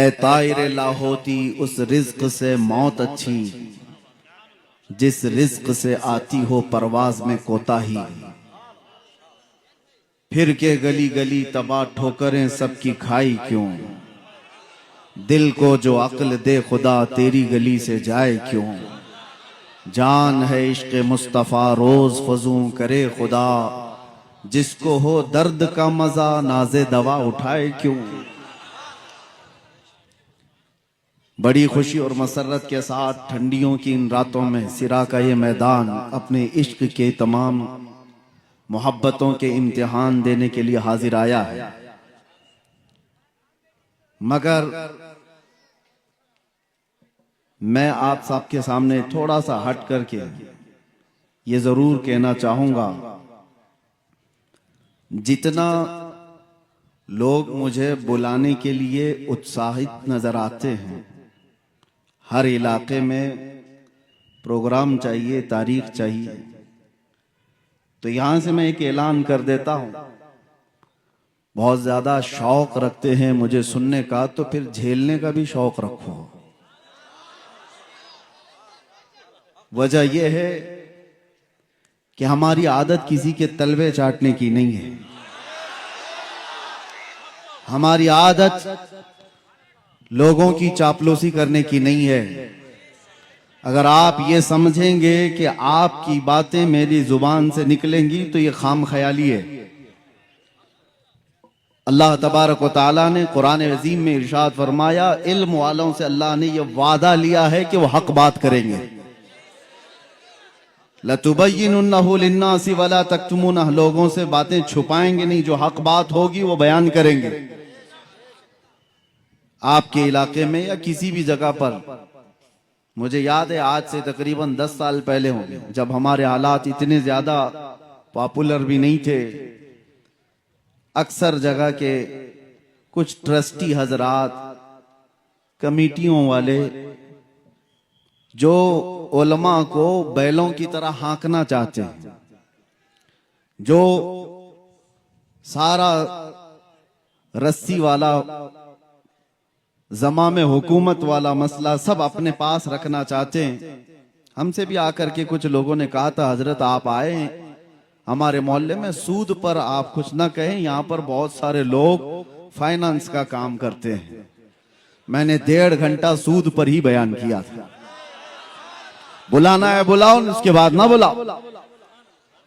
ऐ ताइर लाहोती उस रिज्क से मौत अच्छी, जिस रिज्क से आती हो परवाज में कोताही। फिर के गली गली तबाह ठोकरें सबकी खाई क्यों, दिल को जो अक्ल दे खुदा तेरी गली से जाए क्यों। जान है इश्क मुस्तफ़ा रोज फजूं करे खुदा, जिसको हो दर्द का मजा नाज़े दवा उठाए क्यों। बड़ी खुशी और मसरत के साथ ठंडियों की इन रातों में सिरा का ये मैदान अपने इश्क के तमाम मोहब्बतों के इम्तिहान देने के लिए हाजिर आया है। मगर मैं आप सबके सामने थोड़ा सा हट करके ये जरूर कहना चाहूंगा, जितना लोग मुझे बुलाने के लिए उत्साहित नजर आते हैं, हर इलाके में प्रोग्राम चाहिए, तारीख चाहिए, तो यहां से मैं एक ऐलान कर देता हूं, बहुत ज्यादा शौक रखते हैं मुझे सुनने का तो फिर झेलने का भी शौक रखो। वजह यह है कि हमारी आदत किसी के तलवे चाटने की नहीं है। हमारी आदत लोगों की चापलूसी करने की नहीं है। अगर आप ये समझेंगे कि आपकी बातें मेरी जुबान से निकलेंगी तो ये खाम ख्याली है। अल्लाह तबारक व तआला ने कुरान अज़ीम में इरशाद फरमाया, इल्म वालों से अल्लाह ने यह वादा लिया है कि वो हक बात करेंगे। लतुबय्यिनुन्नहु लिन्नासि वला तक्तुमुनहु, लोगों से बातें छुपाएंगे नहीं, जो हक बात होगी वो बयान करेंगे। आपके इलाके में या किसी भी जगह पर, मुझे याद है आज से तकरीबन 10 साल पहले होंगे, जब हमारे हालात इतने ज्यादा पॉपुलर भी नहीं थे, अक्सर जगह के कुछ ट्रस्टी हजरात, कमेटियों वाले जो उलमा को बैलों की तरह हाँकना चाहते हैं, जो सारा रस्सी वाला जमा में हुकूमत वाला मसला सब अपने पास रखना चाहते हैं। हमसे भी आकर के कुछ लोगों ने कहा था, हजरत आप आए हमारे मोहल्ले में, सूद पर आप कुछ ना कहें, यहाँ पर बहुत सारे लोग फाइनेंस का काम करते हैं। मैंने 1.5 घंटा सूद पर ही बयान किया था। बुलाना है बुलाओ, उसके बाद ना बुलाओ।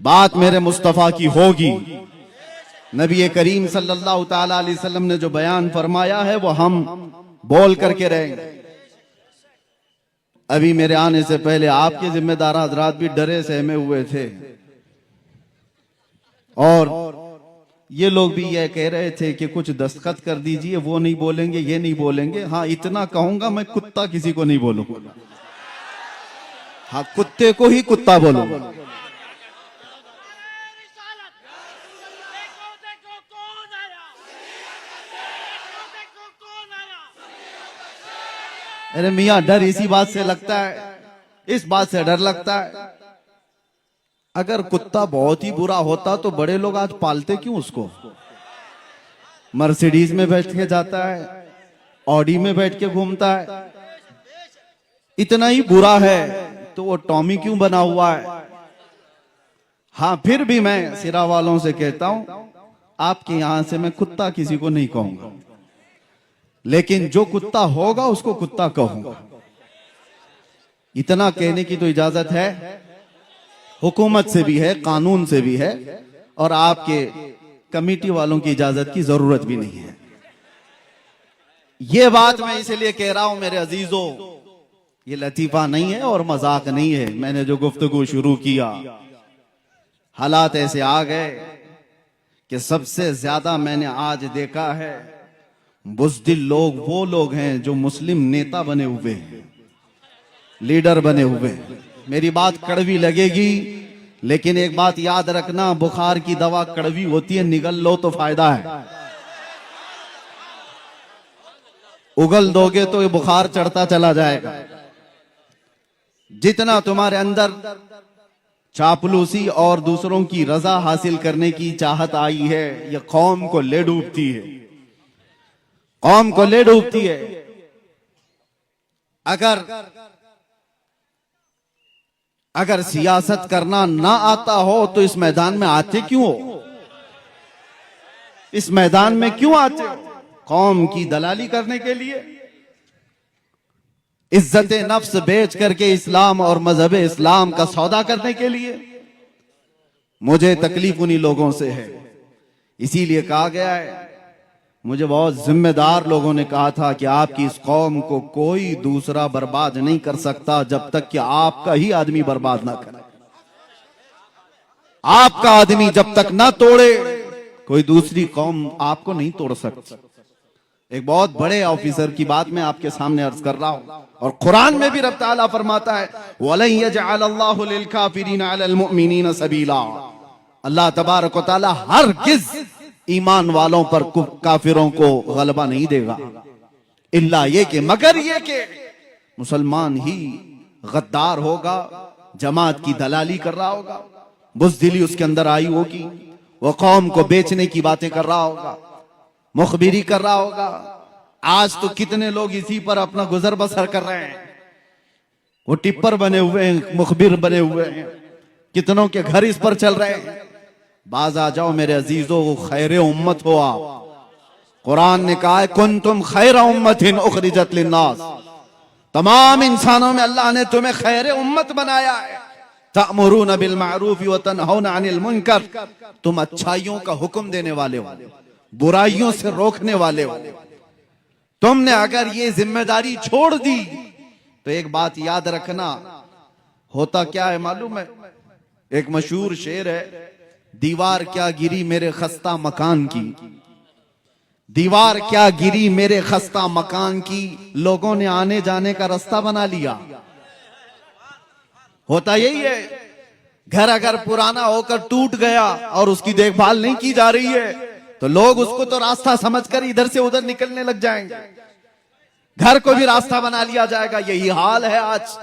बात मेरे मुस्तफा की होगी। नबी करीम सल्लल्लाहु ताला अलैहि वसल्लम ने जो बयान फरमाया है वो हम बोल करके रहेंगे। अभी मेरे आने से पहले आपके जिम्मेदार हजरात भी डरे सहमे हुए थे, और ये लोग भी ये कह रहे थे कि कुछ दस्तखत कर दीजिए, वो नहीं बोलेंगे, ये नहीं बोलेंगे। हाँ, इतना कहूंगा, मैं कुत्ता किसी को नहीं बोलूंगा। हाँ, कुत्ते को ही कुत्ता बोलूंगा। अरे मियाँ, डर इसी बात से लगता है, इस बात से डर लगता है, अगर कुत्ता बहुत ही बुरा होता तो बड़े लोग आज पालते क्यों उसको। मर्सिडीज में बैठ के जाता है, ऑडी में बैठ के घूमता है, इतना ही बुरा है तो वो टॉमी क्यों बना हुआ है। हाँ, फिर भी मैं सिरा वालों से कहता हूं, आपके यहां से मैं कुत्ता किसी को नहीं कहूंगा, लेकिन जो कुत्ता होगा उसको कुत्ता कहूंगा। इतना कहने की तो इजाजत है, हुकूमत से भी है, कानून से भी है, और आपके कमेटी वालों की इजाजत की जरूरत भी नहीं है। ये बात मैं इसलिए कह रहा हूं मेरे अजीजों, ये लतीफा नहीं है और मजाक नहीं है। मैंने जो गुफ्तगू शुरू किया, हालात ऐसे आ गए कि सबसे ज्यादा मैंने आज देखा है बुज़दिल लोग वो लोग हैं जो मुस्लिम नेता बने हुए हैं, लीडर बने हुए हैं। मेरी बात कड़वी लगेगी, लेकिन एक बात याद रखना, बुखार की दवा कड़वी होती है, निगल लो तो फायदा है, उगल दोगे तो ये बुखार चढ़ता चला जाएगा। जितना तुम्हारे अंदर चापलूसी और दूसरों की रजा हासिल करने की चाहत आई है, यह कौम को ले डूबती है, कौम को ले डूबती है। अगर सियासत करना ना आता हो तो इस मैदान में आते क्यों हो? इस मैदान में क्यों आते हो? कौम की दलाली करने के लिए, इज्जत नफ्स बेच करके इस्लाम और मजहब इस्लाम का सौदा करने के लिए? मुझे तकलीफ उन्हीं लोगों से है। इसीलिए कहा गया है, मुझे बहुत जिम्मेदार लोगों ने कहा था कि आपकी इस कौम को कोई दूसरा बर्बाद नहीं कर सकता जब तक कि आपका ही आदमी बर्बाद ना करे। आपका आदमी जब तक ना तोड़े कोई दूसरी कौम आपको नहीं तोड़ सकती। एक बहुत बड़े ऑफिसर की बात मैं आपके सामने अर्ज कर रहा हूं, और कुरान में भी रब ताला फरमाता है, वलन यजअलल्लाहु लिल काफिरीना अलल मुमिनीना सबीला। अल्लाह तबारक व तआला हरगिज ईमान वालों पर काफिरों को गलबा नहीं देगा, इल्ला ये कि मगर ये कि मुसलमान ही गद्दार होगा, जमात की दलाली कर रहा होगा, बुज़दिली उसके अंदर आई होगी, वो कौम को बेचने की बातें कर रहा होगा, मुखबिरी कर रहा होगा। आज तो कितने लोग इसी पर अपना गुजर बसर कर रहे हैं, वो टिप्पर बने हुए हैं, मुखबिर बने हुए हैं, कितनों के घर इस पर चल रहे हैं। बाज आ जाओ मेरे अजीजों, खैर उम्मत हो आप। कुरान ने कहा है, कुंतुम खैर उम्मतिन उखरिजत लिन्नास। तमाम इंसानों में अल्लाह ने तुम्हें खैर उम्मत बनाया है। तअमुरून बिल मारूफ व तनहौना अनिल मुनकर, तुम अच्छाइयों का हुक्म देने वाले हो, बुराइयों से रोकने वाले हो। तुमने अगर ये जिम्मेदारी छोड़ दी तो एक बात याद रखना, होता क्या है मालूम है? एक मशहूर शेर है, दीवार क्या गिरी मेरे खस्ता मकान की, दीवार क्या गिरी मेरे खस्ता मकान की, लोगों ने आने जाने का रास्ता बना लिया। होता यही है, घर अगर पुराना होकर टूट गया और उसकी देखभाल नहीं की जा रही है तो लोग उसको तो रास्ता समझकर इधर से उधर निकलने लग जाएंगे, घर को भी रास्ता बना लिया जाएगा। यही हाल है आज।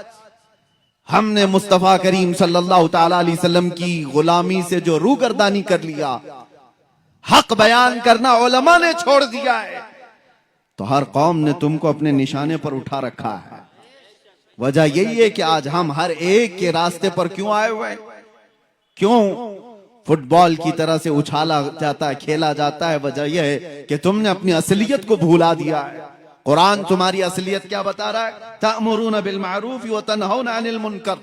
हमने मुस्तफा करीम सल्लल्लाहु ताला अलैहि वसल्लम की गुलामी से जो रूगर्दानी कर लिया, हक बयान करना उलमा ने छोड़ दिया है, तो हर कौम ने तुमको अपने निशाने पर उठा रखा है। वजह यही है कि आज हम हर एक के रास्ते पर क्यों आए हुए हैं? क्यों फुटबॉल की तरह से उछाला जाता है, खेला जाता है? वजह यह है कि तुमने अपनी असलियत को भूला दिया है। कुरान तुम्हारी असलियत क्या बता रहा है? तअमुरून बिल मारूफ व तनहौना अनिल मुनकर,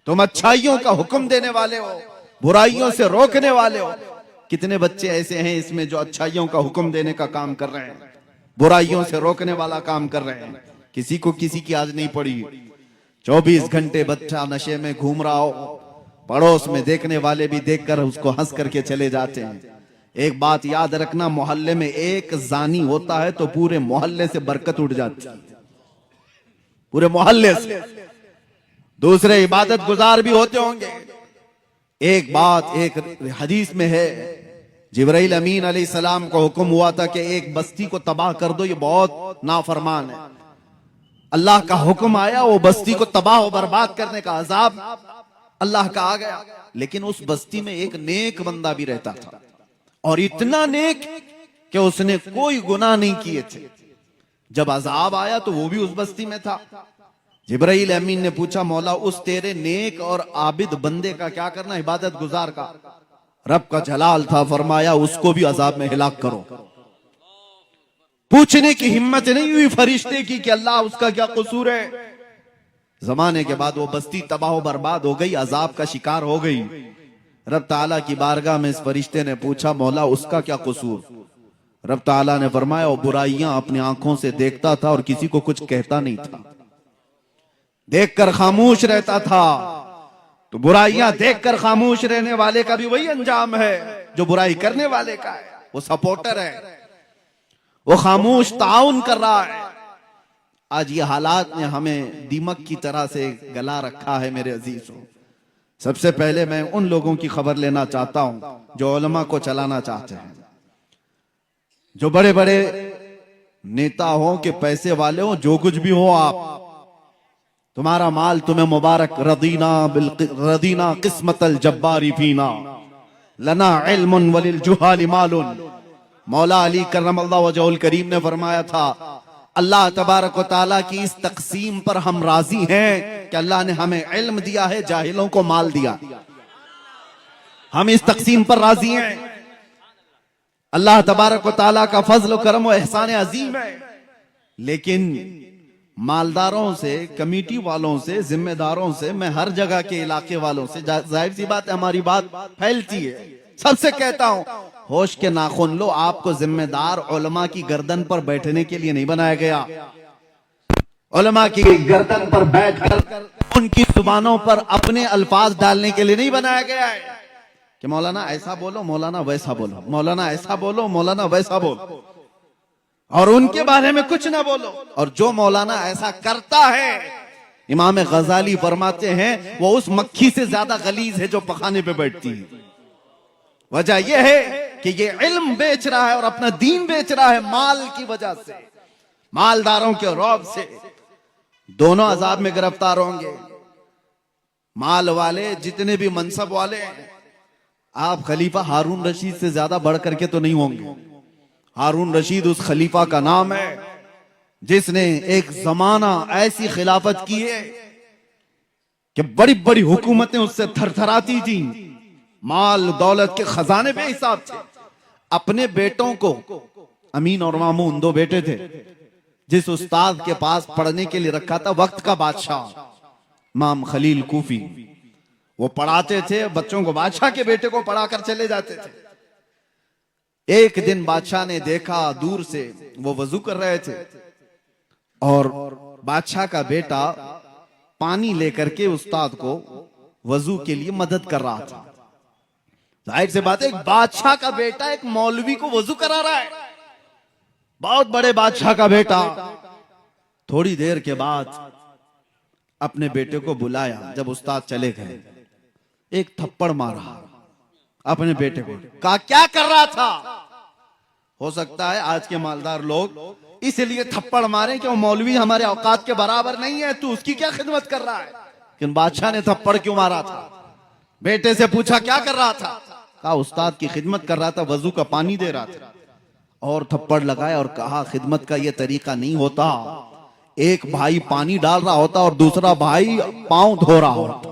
तुम अच्छाइयों का हुक्म देने वाले हो, बुराइयों से रोकने वाले हो। कितने बच्चे ऐसे हैं इसमें जो अच्छाइयों का हुक्म देने का काम कर रहे हैं, बुराइयों से रोकने वाला काम कर रहे हैं। किसी को किसी की आज नहीं पड़ी। 24 घंटे बच्चा नशे में घूम रहा हो, पड़ोस में देखने वाले भी देखकर उसको हंस करके चले जाते हैं। एक बात याद रखना, मोहल्ले में एक जानी होता है तो पूरे मोहल्ले से बरकत उठ जाती है, पूरे मोहल्ले से। दूसरे इबादत गुजार भी होते होंगे। एक बात एक हदीस में है, जिब्राइल अमीन अलैहिस्सलाम को हुक्म हुआ था कि एक बस्ती को तबाह कर दो, ये बहुत नाफरमान है। अल्लाह का हुक्म आया, वो बस्ती को तबाह और बर्बाद करने का अजाब अल्लाह का आ गया। लेकिन उस बस्ती में एक नेक बंदा भी रहता था, और इतना नेक कि उसने कोई गुनाह नहीं किए थे। जब अजाब आया तो वो भी उस बस्ती में था। जिब्राइल अमीन ने पूछा, मौला उस तेरे नेक और आबिद बंदे का क्या करना, इबादत गुजार का? रब का जलाल था, फरमाया उसको भी अजाब में हिलाक करो। पूछने की हिम्मत नहीं हुई फरिश्ते की कि अल्लाह उसका क्या कसूर है। जमाने के बाद वो बस्ती तबाह बर्बाद हो गई, अजाब का शिकार हो गई। रब ताला की बारगाह में इस फरिश्ते ने पूछा, मौला उसका क्या कसूर? रब ताला ने फरमाया, वो बुराइयां अपनी आंखों से देखता था और किसी को कुछ कहता नहीं था, देखकर खामोश रहता था। तो बुराइयां देखकर खामोश रहने वाले का भी वही अंजाम है जो बुराई करने वाले का है। वो सपोर्टर है, वो खामोश ताउन कर रहा है। आज ये हालात ने हमें दीमक की तरह से गला रखा है। मेरे अजीजों, सबसे पहले मैं उन लोगों की खबर लेना चाहता हूं जो उलमा को चलाना चाहते हैं, जो बड़े बड़े नेता हो कि पैसे वाले हो, जो कुछ भी हो आप, तुम्हारा माल तुम्हें मुबारक। रदीना किस्मतल जब्बारी फीना लना इल्मुन वलिल जुहाली मालुन। मौला अली करमल्लाहु वजहुल करीम ने फरमाया था, अल्लाह तबारक व तआला की इस तकसीम पर हम राजी हैं कि अल्लाह ने हमें इल्म दिया है, जाहिलों को माल दिया। हम इस तकसीम पर राजी हैं। अल्लाह तबारक व तआला का फजल करम व एहसान अजीम है। लेकिन मालदारों से, कमेटी वालों से, जिम्मेदारों से, मैं हर जगह के इलाके वालों से, जाहिर सी बात है हमारी बात फैलती है, सबसे कहता हूं होश के नाखून लो। आपको जिम्मेदार उलमा की गर्दन पर बैठने के लिए नहीं बनाया गया। उलमा की गर्दन पर बैठकर उनकी जुबानों पर अपने अल्फाज डालने के लिए नहीं बनाया गया है कि मौलाना ऐसा बोलो, मौलाना वैसा बोलो, मौलाना ऐसा बोलो, मौलाना वैसा बोलो, और उनके बारे में कुछ ना बोलो। और जो मौलाना ऐसा करता है, इमाम गजाली फरमाते हैं वो उस मक्खी से ज्यादा गलीज है जो पखाने पे बैठती है। वजह यह है कि ये इल्म बेच रहा है और अपना दीन बेच रहा है माल की वजह से, मालदारों के रौब से। दोनों अजाब में गिरफ्तार होंगे। माल वाले जितने भी मनसब वाले हैं, आप खलीफा हारून रशीद से ज्यादा बढ़ करके तो नहीं होंगे। हारून रशीद उस खलीफा का नाम है जिसने एक जमाना ऐसी खिलाफत की है कि बड़ी बड़ी हुकूमतें उससे थरथराती थी। माल दौलत के खजाने बेहिसाब थे। अपने बेटों को, अमीन और मामून दो बेटे थे, जिस उस्ताद के पास पढ़ने के लिए रखा था वक्त का बादशाह इमाम खलील कूफी, वो पढ़ाते थे बच्चों को, बादशाह के बेटे को पढ़ाकर चले जाते थे। एक दिन बादशाह ने देखा दूर से, वो वजू कर रहे थे और बादशाह का बेटा पानी लेकर के उस्ताद को वजू के लिए मदद कर रहा था। जाहिर से बात है, एक बादशाह का बेटा एक मौलवी को वजू करा रहा है, बहुत बड़े बादशाह का बेटा। थोड़ी देर के बाद अपने बेटे को बुलाया। जब उस्ताद चले गए, एक थप्पड़ मारा अपने बेटे को, कहा क्या कर रहा था। हो सकता है आज के मालदार लोग इसलिए थप्पड़ मारे कि वो मौलवी हमारे औकात के बराबर नहीं है, तू उसकी क्या खिदमत कर रहा है। लेकिन बादशाह ने थप्पड़ क्यों मारा था? बेटे से पूछा क्या कर रहा था, कहा उस्ताद की खिदमत कर रहा था, वजू का पानी दे रहा था। और थप्पड़ लगाया और कहा खिदमत का यह तरीका नहीं होता। एक भाई पानी डाल रहा होता और दूसरा भाई पांव धो रहा होता।